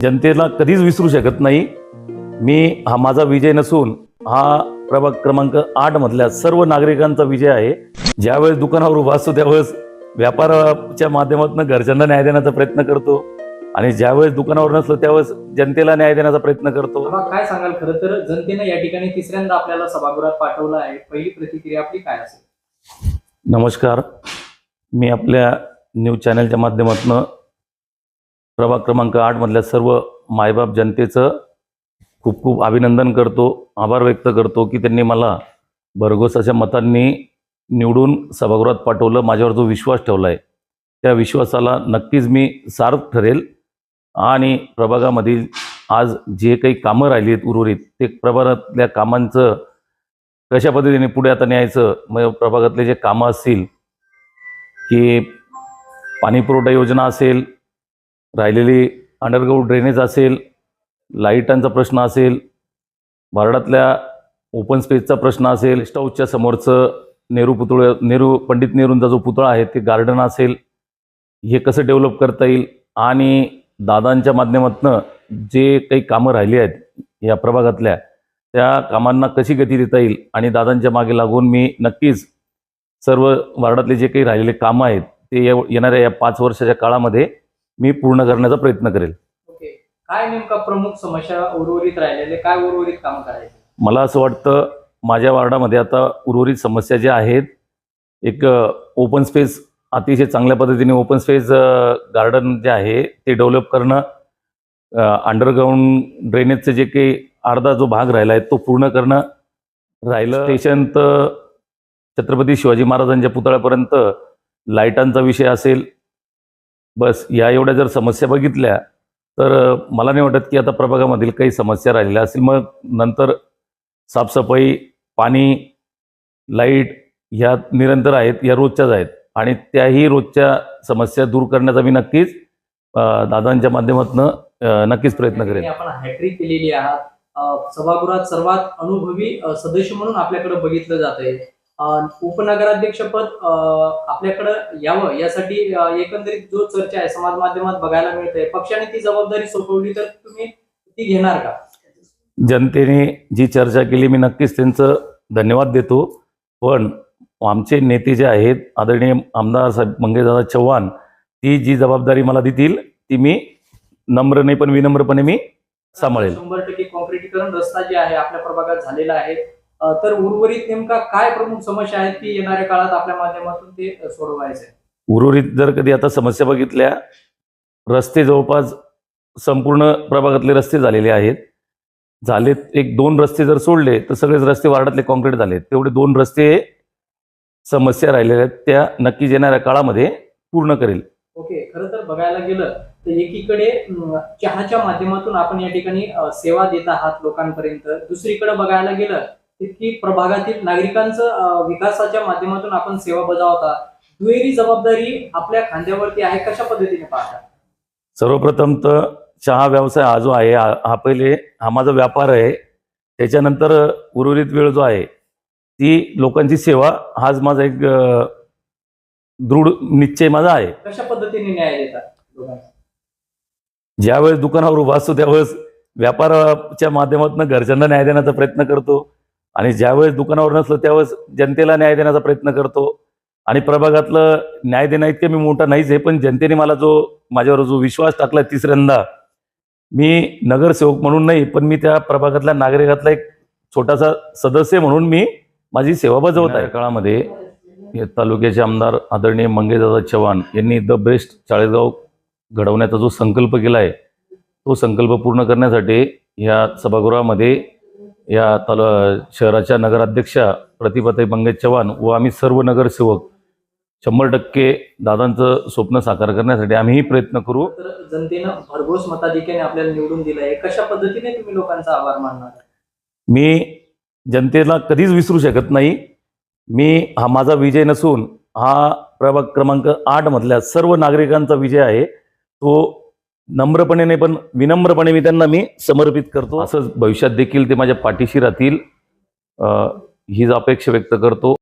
जनतेला कधीच विसरू शकत नाही। मी हा माझा विजय नसून हा प्रभाग क्रमांक 8 मधल्या सर्व नागरिकांचा विजय आहे। ज्यावेळेस दुकानावर उभा असतो त्यावेळेस व्यापाराच्या माध्यमातून घरच्यांना न्याय देण्याचा प्रयत्न करतो आणि ज्यावेळेस दुकानावर नसलो त्यावेळेस जनतेला न्याय देण्याचा प्रयत्न करतो। काय सांगाल? खरं तर जनतेने या ठिकाणी तिसऱ्यांदा आपल्याला सभागृहात पाठवलं आहे, पहिली प्रतिक्रिया आपली काय असेल? नमस्कार, मी आपल्या न्यूज चॅनलच्या माध्यमातून प्रभाग क्रमांक 8 मधल्या सर्व मायबाप जनतेचं खूप खूप अभिनंदन करतो, आभार व्यक्त करतो की त्यांनी मला भरघोस अशा मतांनी निवडून सभागृहात पाठवलं। माझ्यावर जो विश्वास ठेवला आहे त्या विश्वासाला नक्कीच मी सार्थ ठरेल आणि प्रभागामधील आज जे काही कामं राहिली आहेत उर्वरित ते प्रभागातल्या कामांचं कशा पद्धतीने पुढे आता न्यायचं, मग प्रभागातले जे कामं असतील की पाणीपुरवठा योजना असेल, राहिलेली अंडरग्राउंड ड्रेनेज असेल, लाईटांचा प्रश्न असेल, बारडातल्या ओपन स्पेसचा प्रश्न असेल, गेस्ट हाऊसच्या समोरचं पंडित नेहरूंचा जो पुतळा आहे ते गार्डन असेल, हे कसं डेव्हलप करता येईल आणि दादांच्या माध्यमातून जे काही कामं राहिली आहेत या प्रभागातल्या त्या कामांना कशी गती देता येईल आणि दादांच्या मागे लागून मी नक्कीच सर्व वार्डातले जे काही राहिलेले कामं आहेत ते येणाऱ्या या 5 वर्षाच्या काळामध्ये मी पूर्ण करण्याचा प्रयत्न करेल। ओके, काय नेमका प्रमुख समस्या उर्वरित राहिलेले, काय उर्वरित काम करायचे? मला असं वाटतं माझ्या वार्डामध्ये आता उर्वरित समस्या ज्या आहेत, एक ओपन स्पेस अतिशय चांगल्या पद्धतीने ओपन स्पेस गार्डन जे आहे ते डेव्हलप करणं, अंडरग्राउंड ड्रेनेजचं जे काही अर्धा जो भाग राहिला आहे तो पूर्ण करणं राहिलं। स्टेशन तर छत्रपती शिवाजी महाराजांच्या पुतळ्यापर्यंत लाईटांचा विषय असेल, बस या एवढ्या जर समस्या बघितल्या तर मला नाही वाटत की आता प्रभागामधील काही समस्या राहिलेल्या असतील। मग नंतर साफसफाई, पाणी, लाईट ह्या निरंतर आहेत, या रोजच्याच आहेत आणि त्याही रोजच्या समस्या दूर करण्याचा मी नक्कीच दादांच्या माध्यमातून नक्कीच प्रयत्न करेन। आपण हॅट्रिक केलेली आहात, सभागृहात सर्वात अनुभवी सदस्य म्हणून आपल्याकडे बघितलं जात आहे। उपनगराध्यक्षपद आपल्याकडे यावं यासाठी एकंदरीत जो चर्चा आहे समाज माध्यमात बघायला मिळते, पक्षाने ती जबाबदारी सोपवली तर तुम्ही ती घेणार का? जनतेने जी चर्चा केली मी नक्कीच त्यांचं धन्यवाद देतो, पण आमचे नेते जे आहेत आदरणीय आमदार साहेब मंगेशदादा चव्हाण, ती जी जबाबदारी मला देतील ती मी नम्र नाही पण विनम्रपणे मी सांभाळेल। 100% काँक्रिटीकरण रस्ता जे आहे आपल्या प्रभागात झालेला आहे, तर उर्वरित नेमका काय प्रमुख समस्या आहेत की येणाऱ्या काळात आपल्या माध्यमातून ते सोडवायचे? उर्वरित जर कधी आता समस्या बघितल्या, रस्ते जवळपास संपूर्ण प्रभागातले रस्ते झालेले आहेत, झालेत 1-2 रस्ते जर सोडले तर सगळेच रस्ते वार्डातले कॉन्क्रीट झाले। तेवढे 2 रस्ते समस्या राहिलेल्या आहेत त्या नक्कीच येणाऱ्या काळामध्ये पूर्ण करेल। ओके, खरं तर बघायला गेलं तर एकीकडे चहाच्या माध्यमातून आपण या ठिकाणी सेवा देत आहात लोकांपर्यंत, दुसरीकडे बघायला गेलं की प्रभागातील नागरिकांचं विकासाच्या माध्यमातून आपण सेवा बजावता, दुहेरी जबाबदारी आपल्या खांद्यावरती आहे, कशा पद्धतीने पाहता? सर्वप्रथम तर चहा व्यवसाय हा जो आहे हा माझा व्यापार आहे, त्याच्यानंतर उर्वरित वेळ जो आहे ती लोकांची सेवा हाच माझा एक दृढ निश्चय माझा आहे। कशा पद्धतीने न्याय देतात लोकांना? ज्यावेळेस दुकानावर उभा असतो त्यावेळेस व्यापाराच्या माध्यमातून घरच्यांना न्याय देण्याचा प्रयत्न करतो आणि ज्यावेळेस दुकानावर नसलो त्यावेळेस जनतेला न्याय देण्याचा प्रयत्न करतो आणि प्रभागातलं न्याय देणं इतकं मी मोठा नाहीच आहे, पण जनतेने मला माझ्यावर जो विश्वास टाकला तिसऱ्यांदा, मी नगरसेवक म्हणून नाही पण मी त्या प्रभागातल्या नागरिकातला एक छोटासा सदस्य म्हणून मी माझी सेवा बजावत आहे। काळामध्ये तालुक्याचे आमदार आदरणीय मंगेशदादा चव्हाण यांनी द बेस्ट चाळीसगाव घडवण्याचा जो संकल्प केला आहे तो संकल्प पूर्ण करण्यासाठी या सभागृहामध्ये या शहराच्या नगराध्यक्षा प्रतिभाताई मंगेश चव्हाण व आम्ही सर्व नगरसेवक 100% दादांचं स्वप्न साकार करण्यासाठी आम्हीही प्रयत्न करू। तर जनतेनं भरघोस मताधिक्याने आपल्याला निवडून दिलं आहे, कशा पद्धतीने तुम्ही लोकांचा आभार मानणार? मी जनतेला कधीच विसरू शकत नाही। मी हा माझा विजय नसून हा प्रभाग क्रमांक 8 मधल्या सर्व नागरिकांचा विजय आहे, तो नम्रपणे नाही पण विनम्रपणे मी त्यांना समर्पित करतो। असंच भविष्यात देखील ते माझ्या पाठीशी राहतील हीच अपेक्षा व्यक्त करतो।